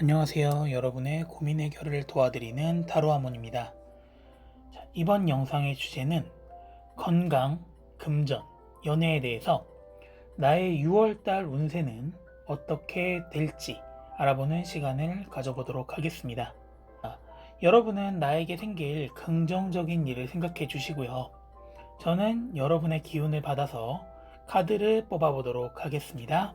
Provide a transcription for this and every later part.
안녕하세요. 여러분의 고민 해결을 도와드리는 타로아몬입니다. 이번 영상의 주제는 건강, 금전, 연애에 대해서 나의 6월달 운세는 어떻게 될지 알아보는 시간을 가져보도록 하겠습니다. 여러분은 나에게 생길 긍정적인 일을 생각해 주시고요. 저는 여러분의 기운을 받아서 카드를 뽑아보도록 하겠습니다.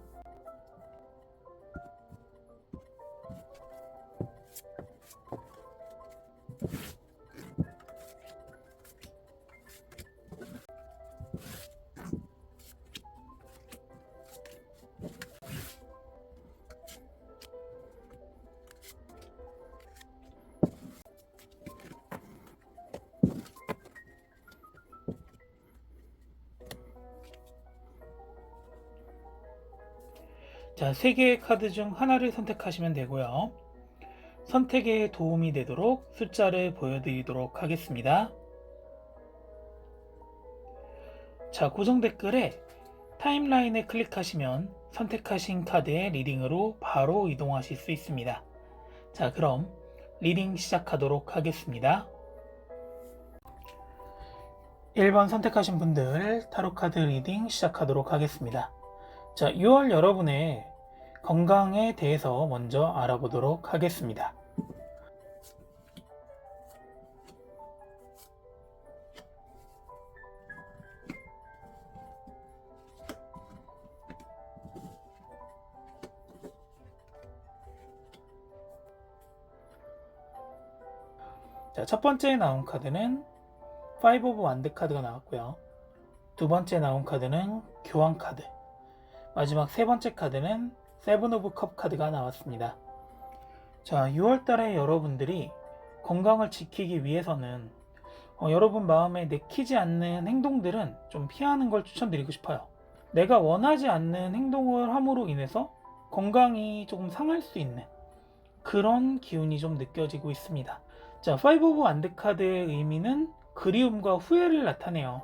자, 3개의 카드 중 하나를 선택하시면 되고요. 선택에 도움이 되도록 숫자를 보여드리도록 하겠습니다. 자, 고정 댓글에 타임라인에 클릭하시면 선택하신 카드의 리딩으로 바로 이동하실 수 있습니다. 자, 그럼 리딩 시작하도록 하겠습니다. 1번 선택하신 분들 타로카드 리딩 시작하도록 하겠습니다. 자, 6월 여러분의 건강에 대해서 먼저 알아보도록 하겠습니다. 자, 첫 번째 나온 카드는 5 오브 완드 카드가 나왔고요. 두 번째 나온 카드는 교황 카드, 마지막 세 번째 카드는 7 오브 컵 카드가 나왔습니다. 자, 6월달에 여러분들이 건강을 지키기 위해서는 여러분 마음에 내키지 않는 행동들은 좀 피하는 걸 추천드리고 싶어요. 내가 원하지 않는 행동을 함으로 인해서 건강이 조금 상할 수 있는 그런 기운이 좀 느껴지고 있습니다. 자, 5 오브 완드 카드의 의미는 그리움과 후회를 나타내요.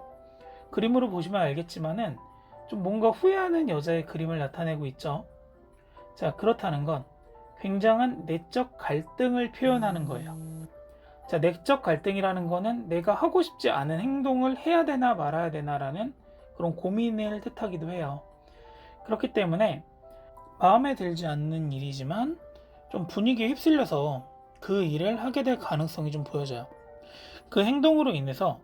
그림으로 보시면 알겠지만은 좀 뭔가 후회하는 여자의 그림을 나타내고 있죠. 자, 그렇다는 건 굉장한 내적 갈등을 표현하는 거예요. 자, 내적 갈등이라는 거는 내가 하고 싶지 않은 행동을 해야 되나 말아야 되나라는 그런 고민을 뜻하기도 해요. 그렇기 때문에 마음에 들지 않는 일이지만 좀 분위기에 휩쓸려서 그 일을 하게 될 가능성이 좀 보여져요. 그 행동으로 인해서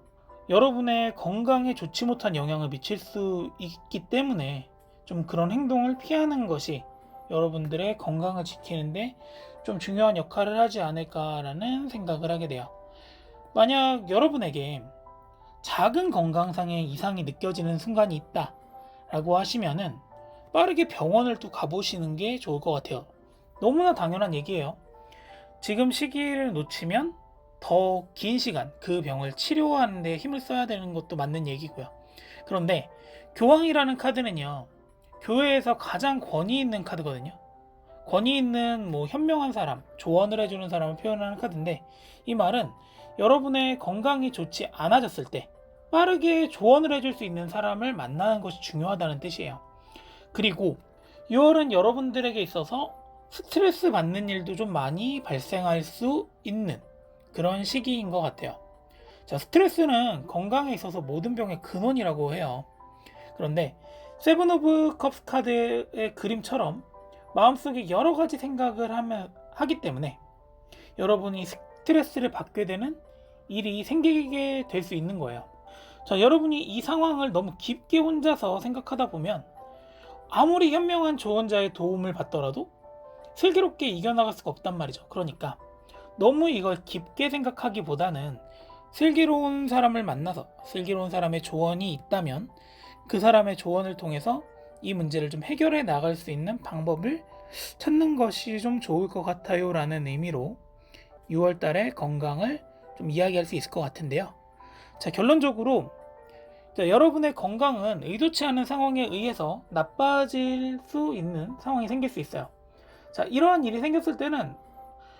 여러분의 건강에 좋지 못한 영향을 미칠 수 있기 때문에 좀 그런 행동을 피하는 것이 여러분들의 건강을 지키는데 좀 중요한 역할을 하지 않을까라는 생각을 하게 돼요. 만약 여러분에게 작은 건강상의 이상이 느껴지는 순간이 있다 라고 하시면은 빠르게 병원을 또 가보시는 게 좋을 것 같아요. 너무나 당연한 얘기예요. 지금 시기를 놓치면 더 긴 시간 그 병을 치료하는 데 힘을 써야 되는 것도 맞는 얘기고요. 그런데 교황이라는 카드는요, 교회에서 가장 권위 있는 카드거든요. 권위 있는 현명한 사람, 조언을 해주는 사람을 표현하는 카드인데, 이 말은 여러분의 건강이 좋지 않아졌을 때 빠르게 조언을 해줄 수 있는 사람을 만나는 것이 중요하다는 뜻이에요. 그리고 6월은 여러분들에게 있어서 스트레스 받는 일도 좀 많이 발생할 수 있는 그런 시기인 것 같아요. 자, 스트레스는 건강에 있어서 모든 병의 근원이라고 해요. 그런데 세븐 오브 컵스 카드의 그림처럼 마음속에 여러 가지 생각을 하기 때문에 여러분이 스트레스를 받게 되는 일이 생기게 될 수 있는 거예요. 자, 여러분이 이 상황을 너무 깊게 혼자서 생각하다 보면 아무리 현명한 조언자의 도움을 받더라도 슬기롭게 이겨나갈 수가 없단 말이죠. 그러니까 너무 이걸 깊게 생각하기보다는 슬기로운 사람을 만나서 슬기로운 사람의 조언이 있다면 그 사람의 조언을 통해서 이 문제를 좀 해결해 나갈 수 있는 방법을 찾는 것이 좀 좋을 것 같아요 라는 의미로 6월달의 건강을 좀 이야기할 수 있을 것 같은데요. 자, 결론적으로 여러분의 건강은 의도치 않은 상황에 의해서 나빠질 수 있는 상황이 생길 수 있어요. 자, 이러한 일이 생겼을 때는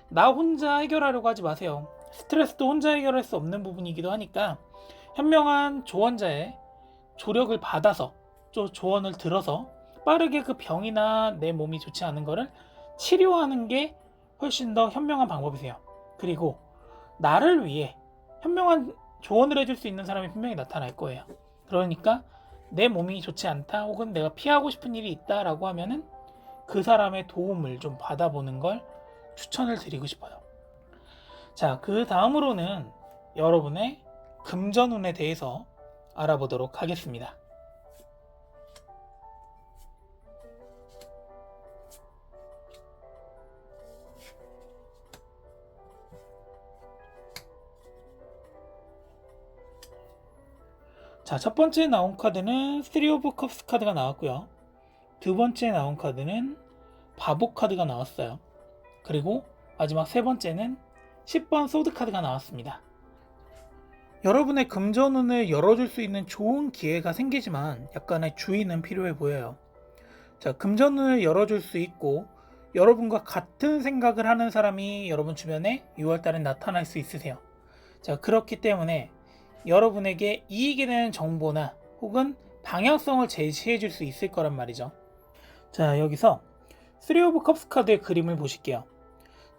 나 혼자 해결하려고 하지 마세요. 스트레스도 혼자 해결할 수 없는 부분이기도 하니까 현명한 조언자의 조력을 받아서 조언을 들어서 빠르게 그 병이나 내 몸이 좋지 않은 거를 치료하는 게 훨씬 더 현명한 방법이세요. 그리고 나를 위해 현명한 조언을 해줄 수 있는 사람이 분명히 나타날 거예요. 그러니까 내 몸이 좋지 않다 혹은 내가 피하고 싶은 일이 있다라고 하면은 그 사람의 도움을 좀 받아보는 걸 추천을 드리고 싶어요. 자, 그 다음으로는 여러분의 금전운에 대해서 알아보도록 하겠습니다. 자, 첫 번째 나온 카드는 3 오브 컵스 카드가 나왔고요. 두 번째 나온 카드는 바보 카드가 나왔어요. 그리고 마지막 세 번째는 10번 소드 카드가 나왔습니다. 여러분의 금전운을 열어줄 수 있는 좋은 기회가 생기지만 약간의 주의는 필요해 보여요. 자, 금전운을 열어줄 수 있고 여러분과 같은 생각을 하는 사람이 여러분 주변에 6월달에 나타날 수 있으세요. 자, 그렇기 때문에 여러분에게 이익이 되는 정보나 혹은 방향성을 제시해 줄 수 있을 거란 말이죠. 자, 여기서 3 오브 컵스 카드의 그림을 보실게요.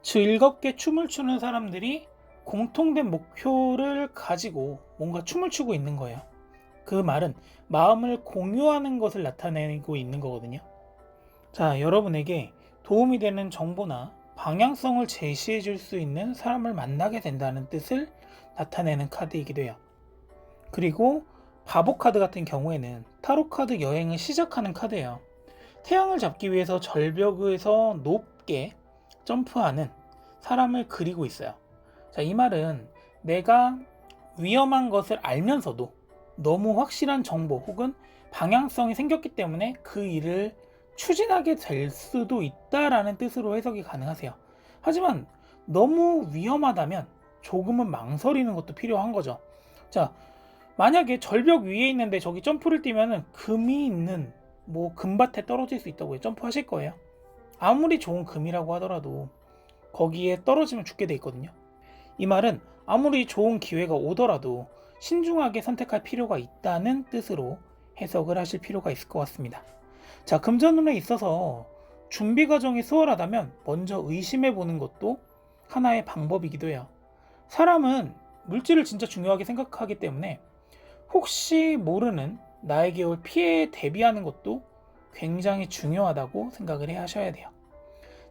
즐겁게 춤을 추는 사람들이 공통된 목표를 가지고 뭔가 춤을 추고 있는 거예요. 그 말은 마음을 공유하는 것을 나타내고 있는 거거든요. 자, 여러분에게 도움이 되는 정보나 방향성을 제시해 줄 수 있는 사람을 만나게 된다는 뜻을 나타내는 카드이기도 해요. 그리고 바보 카드 같은 경우에는 타로 카드 여행을 시작하는 카드예요. 태양을 잡기 위해서 절벽에서 높게 점프하는 사람을 그리고 있어요. 자, 이 말은 내가 위험한 것을 알면서도 너무 확실한 정보 혹은 방향성이 생겼기 때문에 그 일을 추진하게 될 수도 있다라는 뜻으로 해석이 가능하세요. 하지만 너무 위험하다면 조금은 망설이는 것도 필요한 거죠. 자, 만약에 절벽 위에 있는데 저기 점프를 뛰면은 금이 있는 금밭에 떨어질 수 있다고 점프하실 거예요. 아무리 좋은 금이라고 하더라도 거기에 떨어지면 죽게 돼 있거든요. 이 말은 아무리 좋은 기회가 오더라도 신중하게 선택할 필요가 있다는 뜻으로 해석을 하실 필요가 있을 것 같습니다. 자, 금전운에 있어서 준비 과정이 수월하다면 먼저 의심해 보는 것도 하나의 방법이기도 해요. 사람은 물질을 진짜 중요하게 생각하기 때문에 혹시 모르는 나에게 올 피해에 대비하는 것도 굉장히 중요하다고 생각을 해 하셔야 돼요.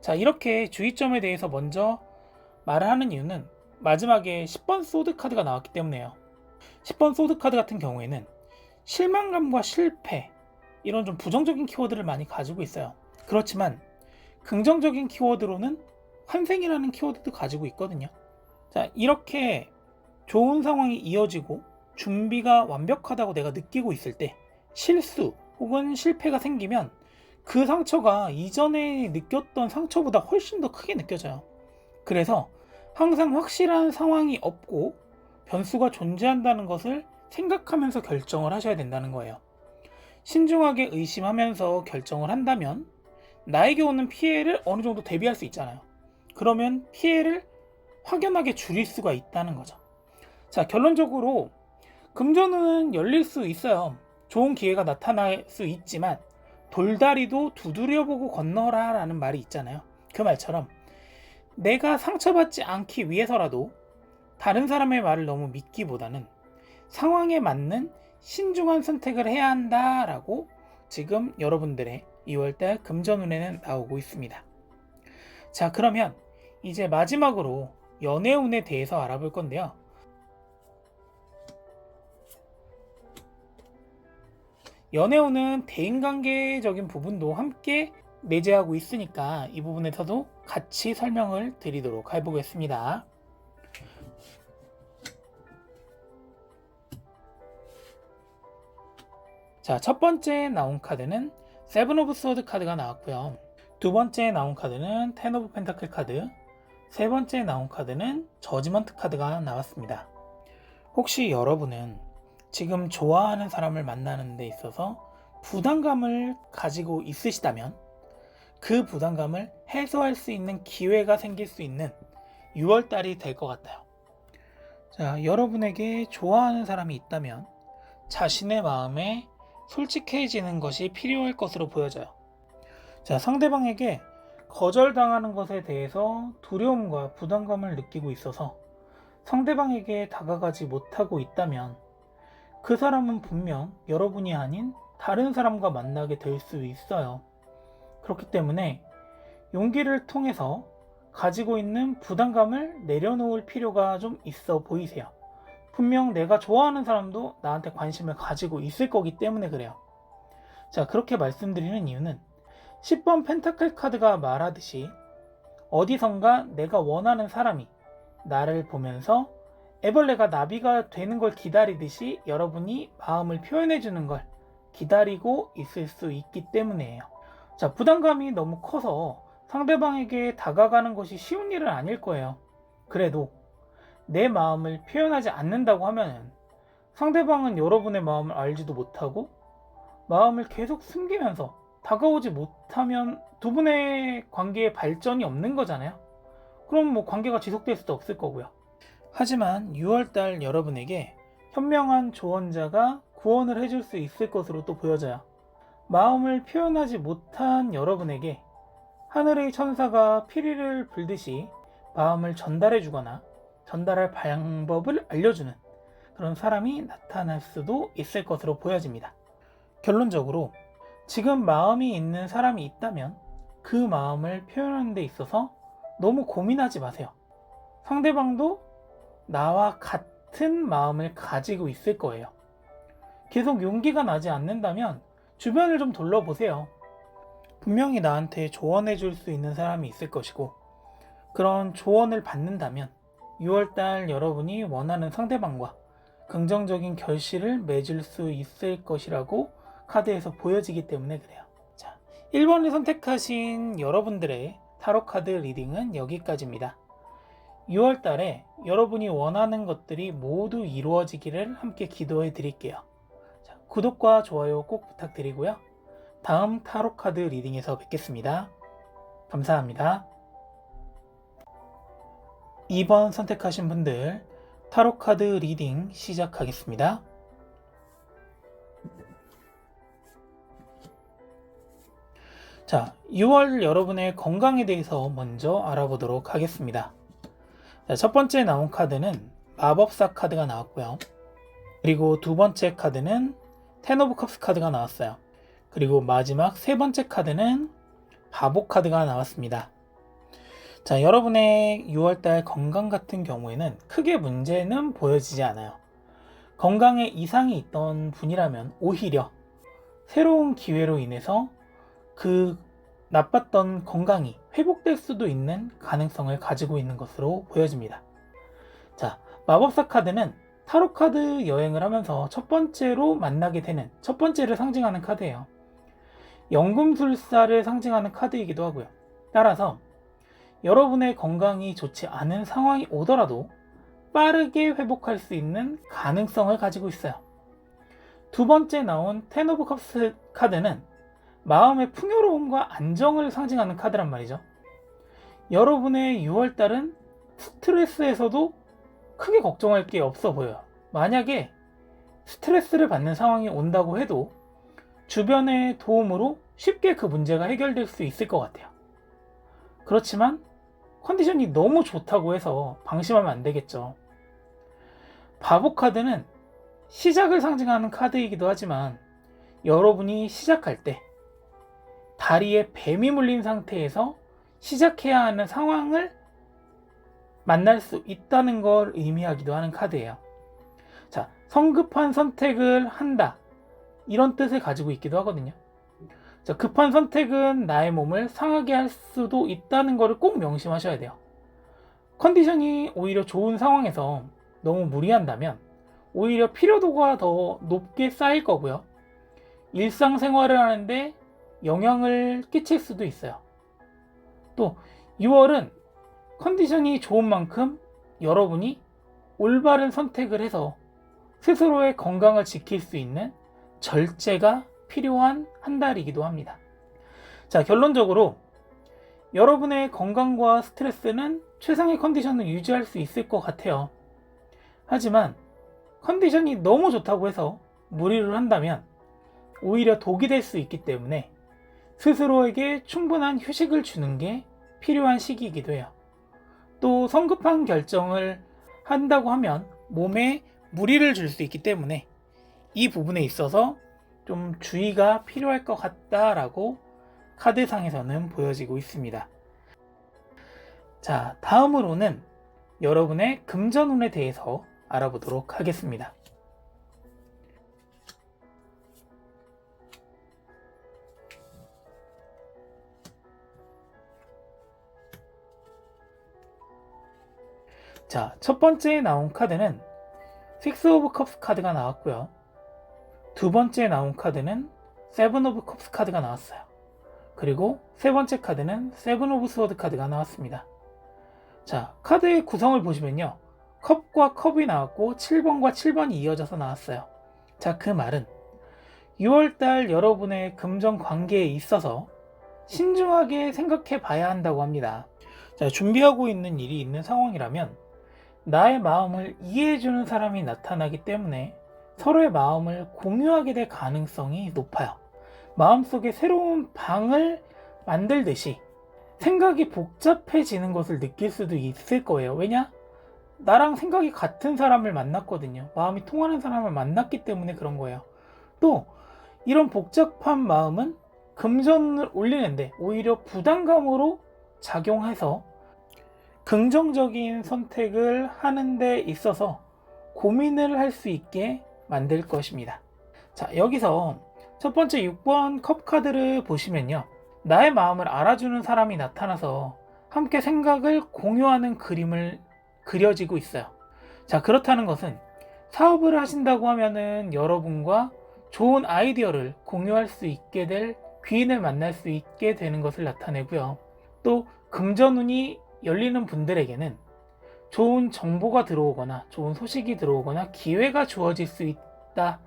자, 이렇게 주의점에 대해서 먼저 말을 하는 이유는 마지막에 10번 소드 카드가 나왔기 때문에요. 10번 소드 카드 같은 경우에는 실망감과 실패, 이런 좀 부정적인 키워드를 많이 가지고 있어요. 그렇지만 긍정적인 키워드로는 환생이라는 키워드도 가지고 있거든요. 자, 이렇게 좋은 상황이 이어지고 준비가 완벽하다고 내가 느끼고 있을 때 실수 혹은 실패가 생기면 그 상처가 이전에 느꼈던 상처보다 훨씬 더 크게 느껴져요. 그래서 항상 확실한 상황이 없고 변수가 존재한다는 것을 생각하면서 결정을 하셔야 된다는 거예요. 신중하게 의심하면서 결정을 한다면 나에게 오는 피해를 어느 정도 대비할 수 있잖아요. 그러면 피해를 확연하게 줄일 수가 있다는 거죠. 자, 결론적으로 금전운은 열릴 수 있어요. 좋은 기회가 나타날 수 있지만 돌다리도 두드려보고 건너라 라는 말이 있잖아요. 그 말처럼 내가 상처받지 않기 위해서라도 다른 사람의 말을 너무 믿기보다는 상황에 맞는 신중한 선택을 해야 한다라고 지금 여러분들의 2월달 금전운에는 나오고 있습니다. 자, 그러면 이제 마지막으로 연애운에 대해서 알아볼 건데요. 연애운은 대인관계적인 부분도 함께 내재하고 있으니까 이 부분에서도 같이 설명을 드리도록 해보겠습니다. 자, 첫 번째 나온 카드는 7 오브 소드 카드가 나왔고요. 두 번째 나온 카드는 10 오브 펜타클 카드, 세 번째 나온 카드는 저지먼트 카드가 나왔습니다. 혹시 여러분은 지금 좋아하는 사람을 만나는 데 있어서 부담감을 가지고 있으시다면 그 부담감을 해소할 수 있는 기회가 생길 수 있는 6월달이 될 것 같아요. 자, 여러분에게 좋아하는 사람이 있다면 자신의 마음에 솔직해지는 것이 필요할 것으로 보여져요. 자, 상대방에게 거절당하는 것에 대해서 두려움과 부담감을 느끼고 있어서 상대방에게 다가가지 못하고 있다면 그 사람은 분명 여러분이 아닌 다른 사람과 만나게 될 수 있어요. 그렇기 때문에 용기를 통해서 가지고 있는 부담감을 내려놓을 필요가 좀 있어 보이세요. 분명 내가 좋아하는 사람도 나한테 관심을 가지고 있을 거기 때문에 그래요. 자, 그렇게 말씀드리는 이유는 10번 펜타클 카드가 말하듯이 어디선가 내가 원하는 사람이 나를 보면서 애벌레가 나비가 되는 걸 기다리듯이 여러분이 마음을 표현해 주는 걸 기다리고 있을 수 있기 때문이에요. 자, 부담감이 너무 커서 상대방에게 다가가는 것이 쉬운 일은 아닐 거예요. 그래도 내 마음을 표현하지 않는다고 하면 상대방은 여러분의 마음을 알지도 못하고 마음을 계속 숨기면서 다가오지 못하면 두 분의 관계에 발전이 없는 거잖아요. 그럼 뭐 관계가 지속될 수도 없을 거고요. 하지만 6월달 여러분에게 현명한 조언자가 구원을 해줄 수 있을 것으로 또 보여져요. 마음을 표현하지 못한 여러분에게 하늘의 천사가 피리를 불듯이 마음을 전달해 주거나 전달할 방법을 알려주는 그런 사람이 나타날 수도 있을 것으로 보여집니다. 결론적으로 지금 마음이 있는 사람이 있다면 그 마음을 표현하는 데 있어서 너무 고민하지 마세요. 상대방도 나와 같은 마음을 가지고 있을 거예요. 계속 용기가 나지 않는다면 주변을 좀 둘러보세요. 분명히 나한테 조언해 줄 수 있는 사람이 있을 것이고 그런 조언을 받는다면 6월달 여러분이 원하는 상대방과 긍정적인 결실을 맺을 수 있을 것이라고 카드에서 보여지기 때문에 그래요. 자, 1번을 선택하신 여러분들의 타로 카드 리딩은 여기까지입니다. 6월달에 여러분이 원하는 것들이 모두 이루어지기를 함께 기도해 드릴게요. 자, 구독과 좋아요 꼭 부탁드리고요. 다음 타로 카드 리딩에서 뵙겠습니다. 감사합니다. 2번 선택하신 분들 타로 카드 리딩 시작하겠습니다. 자, 6월 여러분의 건강에 대해서 먼저 알아보도록 하겠습니다. 자, 첫 번째 나온 카드는 마법사 카드가 나왔고요. 그리고 두 번째 카드는 텐 오브 컵스 카드가 나왔어요. 그리고 마지막 세 번째 카드는 바보 카드가 나왔습니다. 자, 여러분의 6월달 건강 같은 경우에는 크게 문제는 보여지지 않아요. 건강에 이상이 있던 분이라면 오히려 새로운 기회로 인해서 그 나빴던 건강이 회복될 수도 있는 가능성을 가지고 있는 것으로 보여집니다. 자, 마법사 카드는 타로 카드 여행을 하면서 첫 번째로 만나게 되는 첫 번째를 상징하는 카드예요. 연금술사를 상징하는 카드이기도 하고요. 따라서 여러분의 건강이 좋지 않은 상황이 오더라도 빠르게 회복할 수 있는 가능성을 가지고 있어요. 두 번째 나온 텐 오브 컵스 카드는 마음의 풍요로움과 안정을 상징하는 카드란 말이죠. 여러분의 6월달은 스트레스에서도 크게 걱정할 게 없어 보여요. 만약에 스트레스를 받는 상황이 온다고 해도 주변의 도움으로 쉽게 그 문제가 해결될 수 있을 것 같아요. 그렇지만 컨디션이 너무 좋다고 해서 방심하면 안 되겠죠. 바보 카드는 시작을 상징하는 카드이기도 하지만 여러분이 시작할 때 다리에 뱀이 물린 상태에서 시작해야 하는 상황을 만날 수 있다는 걸 의미하기도 하는 카드예요. 자, 성급한 선택을 한다, 이런 뜻을 가지고 있기도 하거든요. 자, 급한 선택은 나의 몸을 상하게 할 수도 있다는 것을 꼭 명심하셔야 돼요. 컨디션이 오히려 좋은 상황에서 너무 무리한다면 오히려 피로도가 더 높게 쌓일 거고요. 일상생활을 하는데 영향을 끼칠 수도 있어요. 또 6월은 컨디션이 좋은 만큼 여러분이 올바른 선택을 해서 스스로의 건강을 지킬 수 있는 절제가 필요한 한 달이기도 합니다. 자, 결론적으로 여러분의 건강과 스트레스는 최상의 컨디션을 유지할 수 있을 것 같아요. 하지만 컨디션이 너무 좋다고 해서 무리를 한다면 오히려 독이 될 수 있기 때문에 스스로에게 충분한 휴식을 주는 게 필요한 시기이기도 해요. 또 성급한 결정을 한다고 하면 몸에 무리를 줄 수 있기 때문에 이 부분에 있어서 좀 주의가 필요할 것 같다라고 카드상에서는 보여지고 있습니다. 자, 다음으로는 여러분의 금전운에 대해서 알아보도록 하겠습니다. 자, 첫 번째 나온 카드는 6 오브 컵스 카드가 나왔고요. 두 번째 나온 카드는 7 오브 컵스 카드가 나왔어요. 그리고 세 번째 카드는 7 오브 스워드 카드가 나왔습니다. 자, 카드의 구성을 보시면요. 컵과 컵이 나왔고 7번과 7번이 이어져서 나왔어요. 자, 그 말은 6월달 여러분의 금전 관계에 있어서 신중하게 생각해 봐야 한다고 합니다. 자, 준비하고 있는 일이 있는 상황이라면 나의 마음을 이해해주는 사람이 나타나기 때문에 서로의 마음을 공유하게 될 가능성이 높아요. 마음속에 새로운 방을 만들듯이 생각이 복잡해지는 것을 느낄 수도 있을 거예요. 왜냐? 나랑 생각이 같은 사람을 만났거든요. 마음이 통하는 사람을 만났기 때문에 그런 거예요. 또 이런 복잡한 마음은 금전을 올리는데 오히려 부담감으로 작용해서 긍정적인 선택을 하는 데 있어서 고민을 할 수 있게 만들 것입니다. 자, 여기서 첫 번째 6번 컵 카드를 보시면요. 나의 마음을 알아주는 사람이 나타나서 함께 생각을 공유하는 그림을 그려지고 있어요. 자, 그렇다는 것은 사업을 하신다고 하면은 여러분과 좋은 아이디어를 공유할 수 있게 될 귀인을 만날 수 있게 되는 것을 나타내고요. 또 금전운이 열리는 분들에게는 좋은 정보가 들어오거나 좋은 소식이 들어오거나 기회가 주어질 수 있다,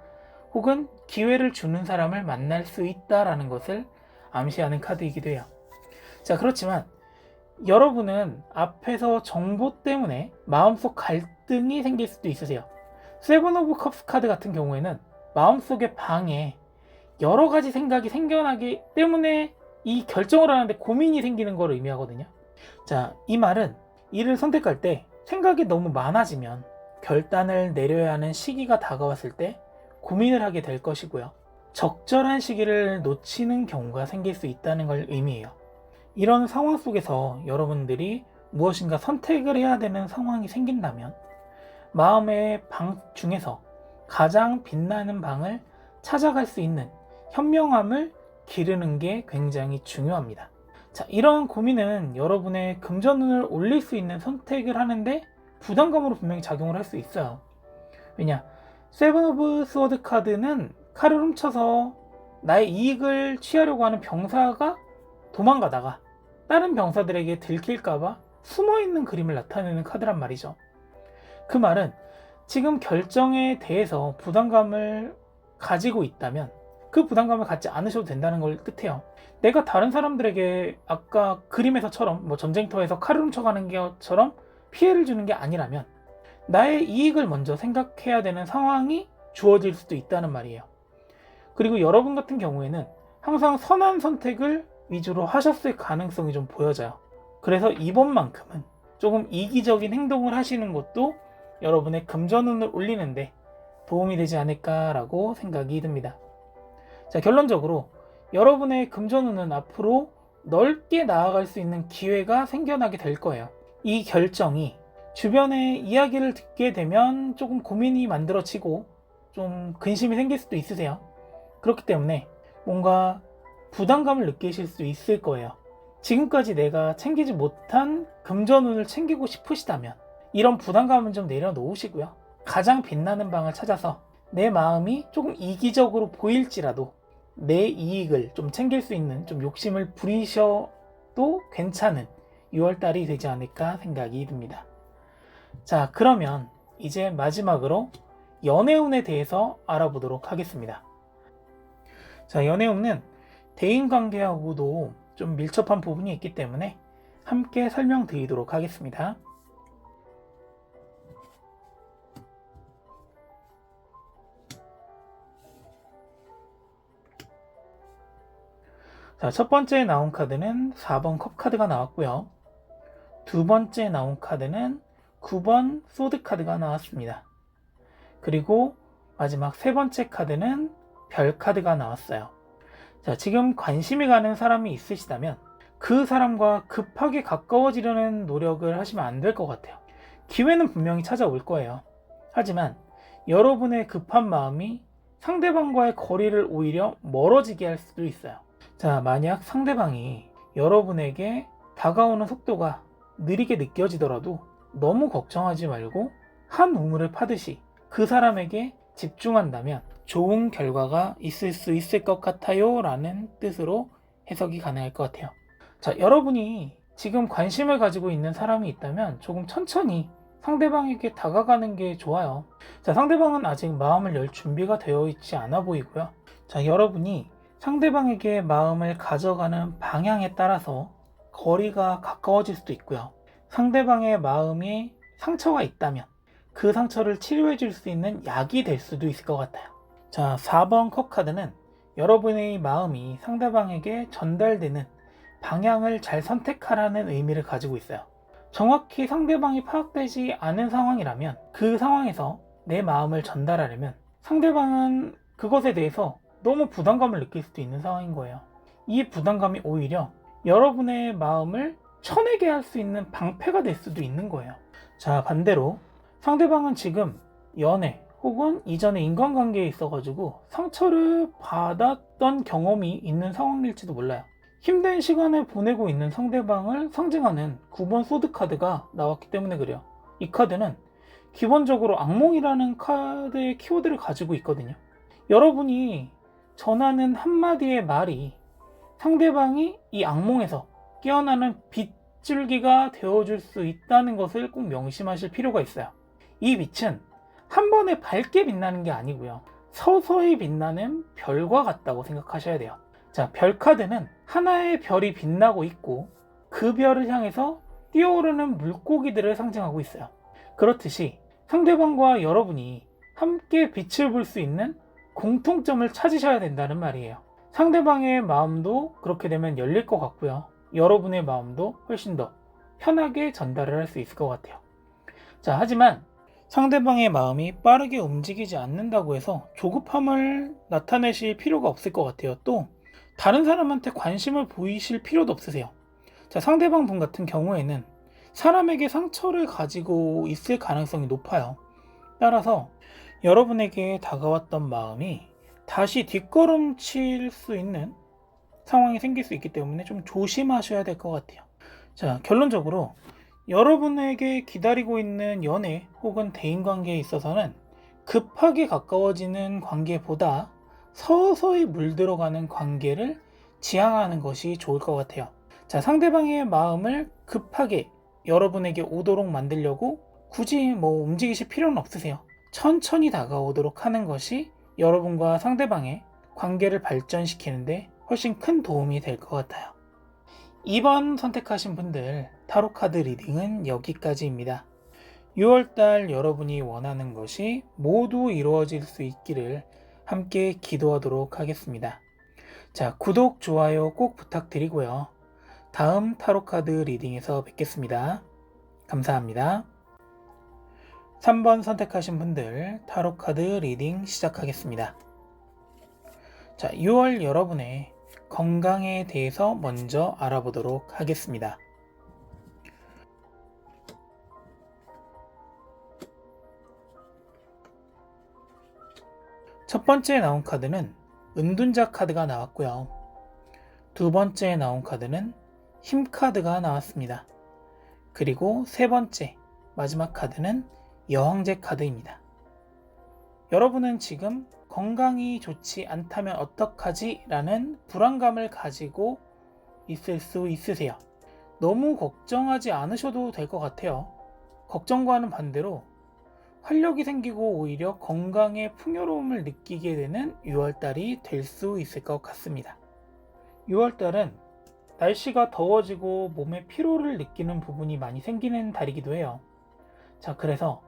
혹은 기회를 주는 사람을 만날 수 있다라는 것을 암시하는 카드이기도 해요. 자, 그렇지만 여러분은 앞에서 정보 때문에 마음속 갈등이 생길 수도 있으세요. 7 오브 컵스 카드 같은 경우에는 마음속의 방에 여러 가지 생각이 생겨나기 때문에 이 결정을 하는데 고민이 생기는 걸 의미하거든요. 자, 이 말은 일을 선택할 때 생각이 너무 많아지면 결단을 내려야 하는 시기가 다가왔을 때 고민을 하게 될 것이고요. 적절한 시기를 놓치는 경우가 생길 수 있다는 걸 의미해요. 이런 상황 속에서 여러분들이 무엇인가 선택을 해야 되는 상황이 생긴다면 마음의 방 중에서 가장 빛나는 방을 찾아갈 수 있는 현명함을 기르는 게 굉장히 중요합니다. 자, 이런 고민은 여러분의 금전운을 올릴 수 있는 선택을 하는데 부담감으로 분명히 작용을 할 수 있어요. 왜냐? 7 오브 스워드 카드는 칼을 훔쳐서 나의 이익을 취하려고 하는 병사가 도망가다가 다른 병사들에게 들킬까봐 숨어있는 그림을 나타내는 카드란 말이죠. 그 말은 지금 결정에 대해서 부담감을 가지고 있다면 그 부담감을 갖지 않으셔도 된다는 걸 뜻해요. 내가 다른 사람들에게 아까 그림에서처럼 전쟁터에서 칼을 훔쳐가는 것처럼 피해를 주는 게 아니라면 나의 이익을 먼저 생각해야 되는 상황이 주어질 수도 있다는 말이에요. 그리고 여러분 같은 경우에는 항상 선한 선택을 위주로 하셨을 가능성이 좀 보여져요. 그래서 이번만큼은 조금 이기적인 행동을 하시는 것도 여러분의 금전운을 올리는데 도움이 되지 않을까라고 생각이 듭니다. 자, 결론적으로 여러분의 금전운은 앞으로 넓게 나아갈 수 있는 기회가 생겨나게 될 거예요. 이 결정이 주변의 이야기를 듣게 되면 조금 고민이 만들어지고 좀 근심이 생길 수도 있으세요. 그렇기 때문에 뭔가 부담감을 느끼실 수 있을 거예요. 지금까지 내가 챙기지 못한 금전운을 챙기고 싶으시다면 이런 부담감은 좀 내려놓으시고요. 가장 빛나는 방을 찾아서 내 마음이 조금 이기적으로 보일지라도 내 이익을 좀 챙길 수 있는, 좀 욕심을 부리셔도 괜찮은 6월달이 되지 않을까 생각이 듭니다. 자, 그러면 이제 마지막으로 연애운에 대해서 알아보도록 하겠습니다. 자, 연애운은 대인관계하고도 좀 밀접한 부분이 있기 때문에 함께 설명드리도록 하겠습니다. 자, 첫 번째 나온 카드는 4번 컵 카드가 나왔고요. 두 번째 나온 카드는 9번 소드 카드가 나왔습니다. 그리고 마지막 세 번째 카드는 별 카드가 나왔어요. 자, 지금 관심이 가는 사람이 있으시다면 그 사람과 급하게 가까워지려는 노력을 하시면 안 될 것 같아요. 기회는 분명히 찾아올 거예요. 하지만 여러분의 급한 마음이 상대방과의 거리를 오히려 멀어지게 할 수도 있어요. 자, 만약 상대방이 여러분에게 다가오는 속도가 느리게 느껴지더라도 너무 걱정하지 말고 한 우물을 파듯이 그 사람에게 집중한다면 좋은 결과가 있을 수 있을 것 같아요 라는 뜻으로 해석이 가능할 것 같아요. 자, 여러분이 지금 관심을 가지고 있는 사람이 있다면 조금 천천히 상대방에게 다가가는 게 좋아요. 자, 상대방은 아직 마음을 열 준비가 되어 있지 않아 보이고요. 자, 여러분이 상대방에게 마음을 가져가는 방향에 따라서 거리가 가까워질 수도 있고요. 상대방의 마음에 상처가 있다면 그 상처를 치료해 줄 수 있는 약이 될 수도 있을 것 같아요. 자, 4번 컵 카드는 여러분의 마음이 상대방에게 전달되는 방향을 잘 선택하라는 의미를 가지고 있어요. 정확히 상대방이 파악되지 않은 상황이라면 그 상황에서 내 마음을 전달하려면 상대방은 그것에 대해서 너무 부담감을 느낄 수도 있는 상황인 거예요. 이 부담감이 오히려 여러분의 마음을 쳐내게 할 수 있는 방패가 될 수도 있는 거예요. 자, 반대로 상대방은 지금 연애 혹은 이전에 인간관계에 있어가지고 상처를 받았던 경험이 있는 상황일지도 몰라요. 힘든 시간을 보내고 있는 상대방을 상징하는 9번 소드 카드가 나왔기 때문에 그래요. 이 카드는 기본적으로 악몽이라는 카드의 키워드를 가지고 있거든요. 여러분이 전하는 한마디의 말이 상대방이 이 악몽에서 깨어나는 빗줄기가 되어줄 수 있다는 것을 꼭 명심하실 필요가 있어요. 이 빛은 한 번에 밝게 빛나는 게 아니고요. 서서히 빛나는 별과 같다고 생각하셔야 돼요. 자, 별 카드는 하나의 별이 빛나고 있고 그 별을 향해서 뛰어오르는 물고기들을 상징하고 있어요. 그렇듯이 상대방과 여러분이 함께 빛을 볼 수 있는 공통점을 찾으셔야 된다는 말이에요. 상대방의 마음도 그렇게 되면 열릴 것 같고요. 여러분의 마음도 훨씬 더 편하게 전달을 할 수 있을 것 같아요. 자, 하지만 상대방의 마음이 빠르게 움직이지 않는다고 해서 조급함을 나타내실 필요가 없을 것 같아요. 또 다른 사람한테 관심을 보이실 필요도 없으세요. 자, 상대방 분 같은 경우에는 사람에게 상처를 가지고 있을 가능성이 높아요. 따라서 여러분에게 다가왔던 마음이 다시 뒷걸음칠 수 있는 상황이 생길 수 있기 때문에 좀 조심하셔야 될 것 같아요. 자, 결론적으로 여러분에게 기다리고 있는 연애 혹은 대인관계에 있어서는 급하게 가까워지는 관계보다 서서히 물들어가는 관계를 지향하는 것이 좋을 것 같아요. 자, 상대방의 마음을 급하게 여러분에게 오도록 만들려고 굳이 움직이실 필요는 없으세요. 천천히 다가오도록 하는 것이 여러분과 상대방의 관계를 발전시키는데 훨씬 큰 도움이 될 것 같아요. 2번 선택하신 분들 타로카드 리딩은 여기까지입니다. 6월달 여러분이 원하는 것이 모두 이루어질 수 있기를 함께 기도하도록 하겠습니다. 자, 구독, 좋아요 꼭 부탁드리고요. 다음 타로카드 리딩에서 뵙겠습니다. 감사합니다. 3번 선택하신 분들 타로카드 리딩 시작하겠습니다. 자, 6월 여러분의 건강에 대해서 먼저 알아보도록 하겠습니다. 첫 번째 나온 카드는 은둔자 카드가 나왔고요. 두 번째 나온 카드는 힘 카드가 나왔습니다. 그리고 세 번째 마지막 카드는 여왕제 카드입니다. 여러분은 지금 건강이 좋지 않다면 어떡하지? 라는 불안감을 가지고 있을 수 있으세요. 너무 걱정하지 않으셔도 될 것 같아요. 걱정과는 반대로 활력이 생기고 오히려 건강의 풍요로움을 느끼게 되는 6월달이 될 수 있을 것 같습니다. 6월달은 날씨가 더워지고 몸에 피로를 느끼는 부분이 많이 생기는 달이기도 해요. 자, 그래서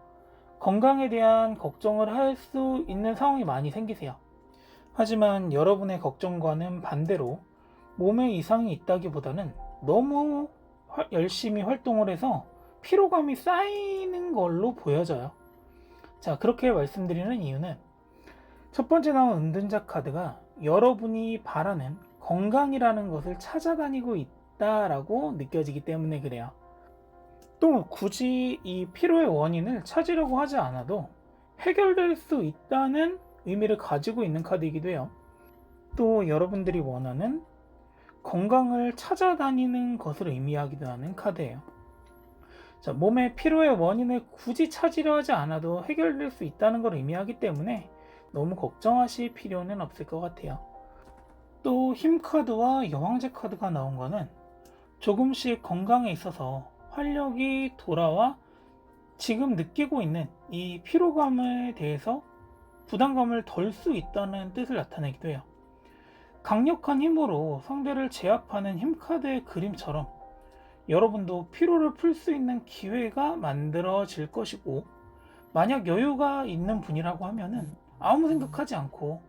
건강에 대한 걱정을 할 수 있는 상황이 많이 생기세요. 하지만 여러분의 걱정과는 반대로 몸에 이상이 있다기보다는 너무 열심히 활동을 해서 피로감이 쌓이는 걸로 보여져요. 자, 그렇게 말씀드리는 이유는 첫 번째 나온 은둔자 카드가 여러분이 바라는 건강이라는 것을 찾아다니고 있다라고 느껴지기 때문에 그래요. 또 굳이 이 피로의 원인을 찾으려고 하지 않아도 해결될 수 있다는 의미를 가지고 있는 카드이기도 해요. 또 여러분들이 원하는 건강을 찾아다니는 것을 의미하기도 하는 카드예요. 자, 몸의 피로의 원인을 굳이 찾으려 하지 않아도 해결될 수 있다는 걸 의미하기 때문에 너무 걱정하실 필요는 없을 것 같아요. 또 힘 카드와 여왕제 카드가 나온 거는 조금씩 건강에 있어서 활력이 돌아와 지금 느끼고 있는 이 피로감에 대해서 부담감을 덜 수 있다는 뜻을 나타내기도 해요. 강력한 힘으로 상대를 제압하는 힘 카드의 그림처럼 여러분도 피로를 풀 수 있는 기회가 만들어질 것이고, 만약 여유가 있는 분이라고 하면은 아무 생각하지 않고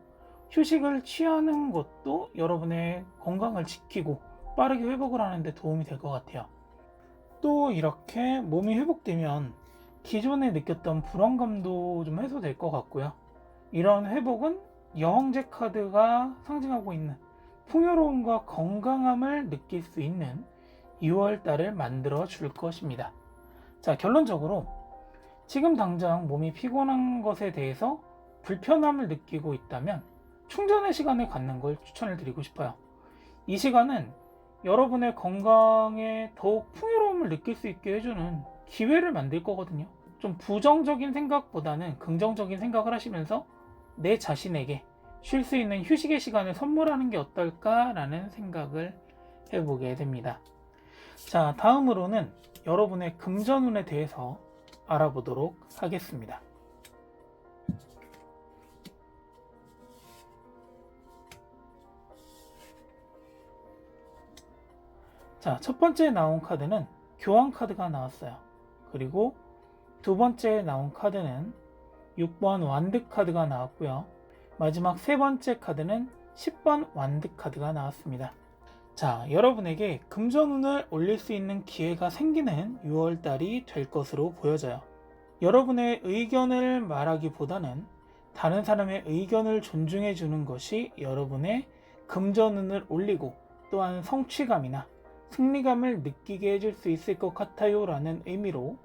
휴식을 취하는 것도 여러분의 건강을 지키고 빠르게 회복을 하는 데 도움이 될 것 같아요. 또 이렇게 몸이 회복되면 기존에 느꼈던 불안감도 좀 해소될 것 같고요. 이런 회복은 여왕제 카드가 상징하고 있는 풍요로움과 건강함을 느낄 수 있는 6월달을 만들어 줄 것입니다. 자, 결론적으로 지금 당장 몸이 피곤한 것에 대해서 불편함을 느끼고 있다면 충전의 시간을 갖는 걸 추천을 드리고 싶어요. 이 시간은 여러분의 건강에 더욱 풍요로움을 느낄 수 있게 해주는 기회를 만들 거거든요. 좀 부정적인 생각보다는 긍정적인 생각을 하시면서 내 자신에게 쉴 수 있는 휴식의 시간을 선물하는 게 어떨까라는 생각을 해보게 됩니다. 자, 다음으로는 여러분의 금전운에 대해서 알아보도록 하겠습니다. 자, 첫 번째 나온 카드는 교환 카드가 나왔어요. 그리고 두 번째 나온 카드는 6번 완드 카드가 나왔고요. 마지막 세 번째 카드는 10번 완드 카드가 나왔습니다. 자, 여러분에게 금전운을 올릴 수 있는 기회가 생기는 6월달이 될 것으로 보여져요. 여러분의 의견을 말하기보다는 다른 사람의 의견을 존중해 주는 것이 여러분의 금전운을 올리고 또한 성취감이나 승리감을 느끼게 해줄 수 있을 것 같아요 라는 의미로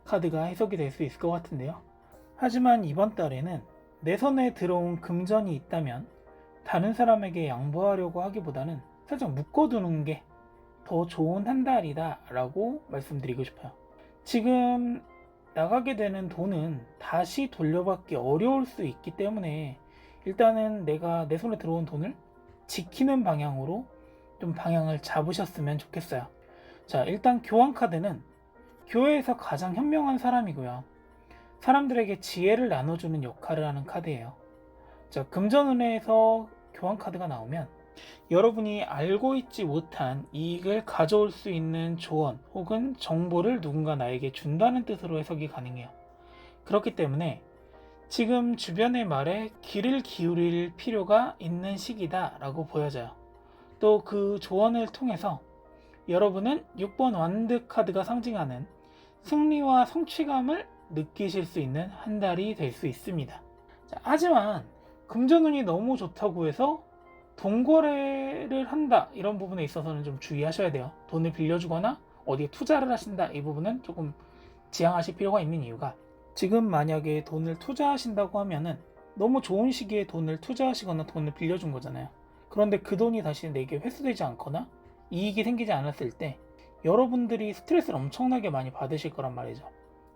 카드가 해석이 될 수 있을 것 같은데요. 하지만 이번 달에는 내 손에 들어온 금전이 있다면 다른 사람에게 양보하려고 하기보다는 살짝 묶어두는 게 더 좋은 한 달이다 라고 말씀드리고 싶어요. 지금 나가게 되는 돈은 다시 돌려받기 어려울 수 있기 때문에 일단은 내가 내 손에 들어온 돈을 지키는 방향으로 좀 방향을 잡으셨으면 좋겠어요. 자, 일단 교환 카드는 교회에서 가장 현명한 사람이고요. 사람들에게 지혜를 나눠주는 역할을 하는 카드예요. 자, 금전운에서 교환 카드가 나오면 여러분이 알고 있지 못한 이익을 가져올 수 있는 조언 혹은 정보를 누군가 나에게 준다는 뜻으로 해석이 가능해요. 그렇기 때문에 지금 주변의 말에 귀를 기울일 필요가 있는 시기다 라고 보여져요. 또 그 조언을 통해서 여러분은 6번 완드 카드가 상징하는 승리와 성취감을 느끼실 수 있는 한 달이 될 수 있습니다. 자, 하지만 금전운이 너무 좋다고 해서 돈 거래를 한다 이런 부분에 있어서는 좀 주의하셔야 돼요. 돈을 빌려주거나 어디에 투자를 하신다 이 부분은 조금 지양하실 필요가 있는 이유가, 지금 만약에 돈을 투자하신다고 하면은 너무 좋은 시기에 돈을 투자하시거나 돈을 빌려준 거잖아요. 그런데 그 돈이 다시 내게 회수되지 않거나 이익이 생기지 않았을 때 여러분들이 스트레스를 엄청나게 많이 받으실 거란 말이죠.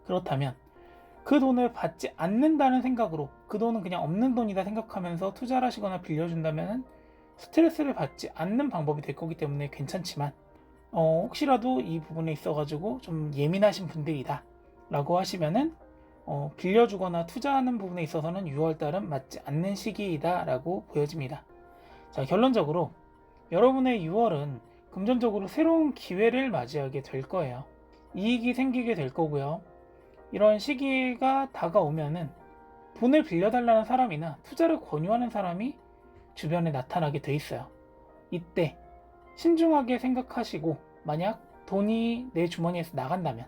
그렇다면 그 돈을 받지 않는다는 생각으로 그 돈은 그냥 없는 돈이다 생각하면서 투자를 하시거나 빌려준다면 스트레스를 받지 않는 방법이 될 거기 때문에 괜찮지만 혹시라도 이 부분에 있어 가지고 좀 예민하신 분들이다 라고 하시면은 빌려주거나 투자하는 부분에 있어서는 6월달은 맞지 않는 시기이다 라고 보여집니다. 자, 결론적으로 여러분의 6월은 금전적으로 새로운 기회를 맞이하게 될 거예요. 이익이 생기게 될 거고요. 이런 시기가 다가오면은 돈을 빌려달라는 사람이나 투자를 권유하는 사람이 주변에 나타나게 돼 있어요. 이때 신중하게 생각하시고 만약 돈이 내 주머니에서 나간다면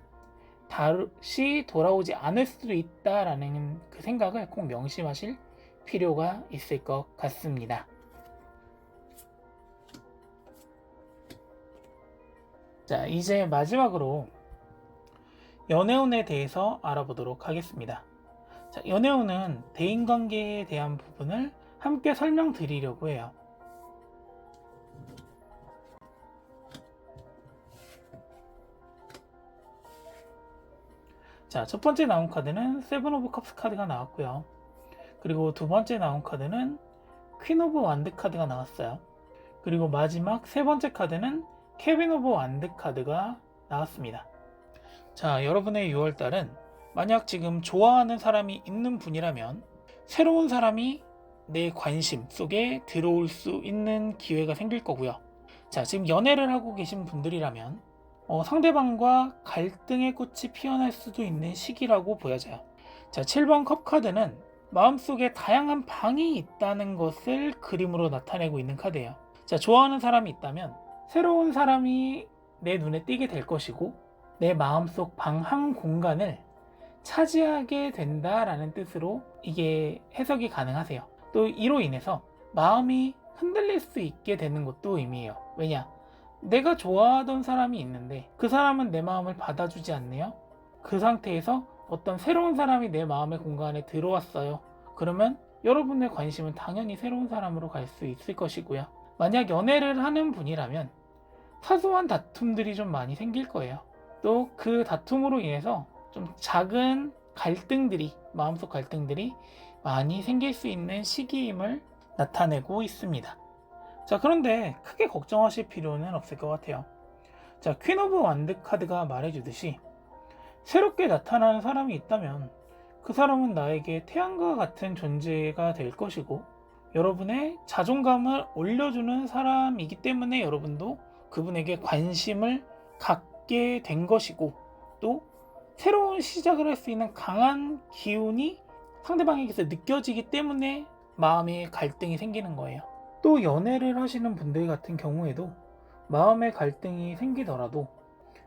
다시 돌아오지 않을 수도 있다라는 그 생각을 꼭 명심하실 필요가 있을 것 같습니다. 자, 이제 마지막으로 연애운에 대해서 알아보도록 하겠습니다. 자, 연애운은 대인관계에 대한 부분을 함께 설명드리려고 해요. 자, 첫 번째 나온 카드는 세븐 오브 컵스 카드가 나왔고요. 그리고 두 번째 나온 카드는 퀸 오브 완드 카드가 나왔어요. 그리고 마지막 세 번째 카드는 케빈 오브 완드 카드가 나왔습니다. 자, 여러분의 6월달은 만약 지금 좋아하는 사람이 있는 분이라면 새로운 사람이 내 관심 속에 들어올 수 있는 기회가 생길 거고요. 자, 지금 연애를 하고 계신 분들이라면 상대방과 갈등의 꽃이 피어날 수도 있는 시기라고 보여져요. 자, 7번 컵 카드는 마음속에 다양한 방이 있다는 것을 그림으로 나타내고 있는 카드예요. 자, 좋아하는 사람이 있다면 새로운 사람이 내 눈에 띄게 될 것이고 내 마음속 방 한 공간을 차지하게 된다라는 뜻으로 이게 해석이 가능하세요. 또 이로 인해서 마음이 흔들릴 수 있게 되는 것도 의미해요. 왜냐? 내가 좋아하던 사람이 있는데 그 사람은 내 마음을 받아주지 않네요. 그 상태에서 어떤 새로운 사람이 내 마음의 공간에 들어왔어요. 그러면 여러분의 관심은 당연히 새로운 사람으로 갈 수 있을 것이고요. 만약 연애를 하는 분이라면 사소한 다툼들이 좀 많이 생길 거예요. 또 그 다툼으로 인해서 좀 작은 갈등들이, 마음속 갈등들이 많이 생길 수 있는 시기임을 나타내고 있습니다. 자, 그런데 크게 걱정하실 필요는 없을 것 같아요. 자, 퀸 오브 완드 카드가 말해주듯이 새롭게 나타나는 사람이 있다면 그 사람은 나에게 태양과 같은 존재가 될 것이고 여러분의 자존감을 올려주는 사람이기 때문에 여러분도 그분에게 관심을 갖게 된 것이고 또 새로운 시작을 할 수 있는 강한 기운이 상대방에게서 느껴지기 때문에 마음의 갈등이 생기는 거예요. 또 연애를 하시는 분들 같은 경우에도 마음의 갈등이 생기더라도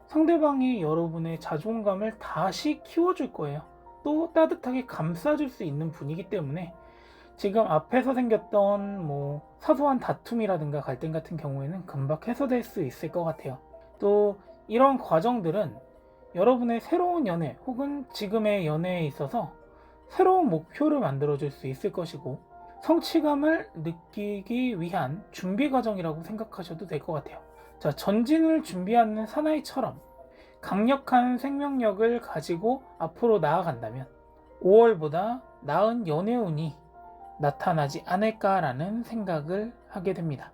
상대방이 여러분의 자존감을 다시 키워줄 거예요. 또 따뜻하게 감싸줄 수 있는 분이기 때문에 지금 앞에서 생겼던 사소한 다툼이라든가 갈등 같은 경우에는 금방 해소될 수 있을 것 같아요. 또 이런 과정들은 여러분의 새로운 연애 혹은 지금의 연애에 있어서 새로운 목표를 만들어줄 수 있을 것이고 성취감을 느끼기 위한 준비 과정이라고 생각하셔도 될 것 같아요. 자, 전진을 준비하는 사나이처럼 강력한 생명력을 가지고 앞으로 나아간다면 5월보다 나은 연애운이 나타나지 않을까라는 생각을 하게 됩니다.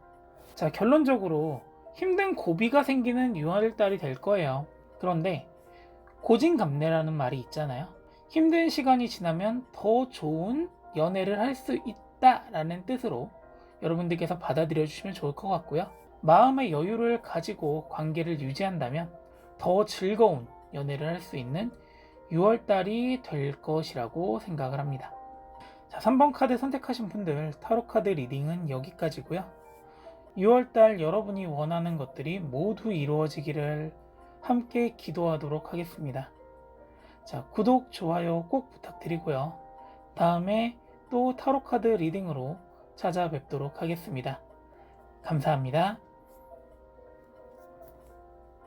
자, 결론적으로 힘든 고비가 생기는 6월달이 될 거예요. 그런데 고진감래라는 말이 있잖아요. 힘든 시간이 지나면 더 좋은 연애를 할 수 있다라는 뜻으로 여러분들께서 받아들여 주시면 좋을 것 같고요. 마음의 여유를 가지고 관계를 유지한다면 더 즐거운 연애를 할 수 있는 6월달이 될 것이라고 생각을 합니다. 자, 3번 카드 선택하신 분들 타로 카드 리딩은 여기까지고요. 6월달 여러분이 원하는 것들이 모두 이루어지기를 함께 기도하도록 하겠습니다. 자, 구독, 좋아요 꼭 부탁드리고요. 다음에 또 타로 카드 리딩으로 찾아뵙도록 하겠습니다. 감사합니다.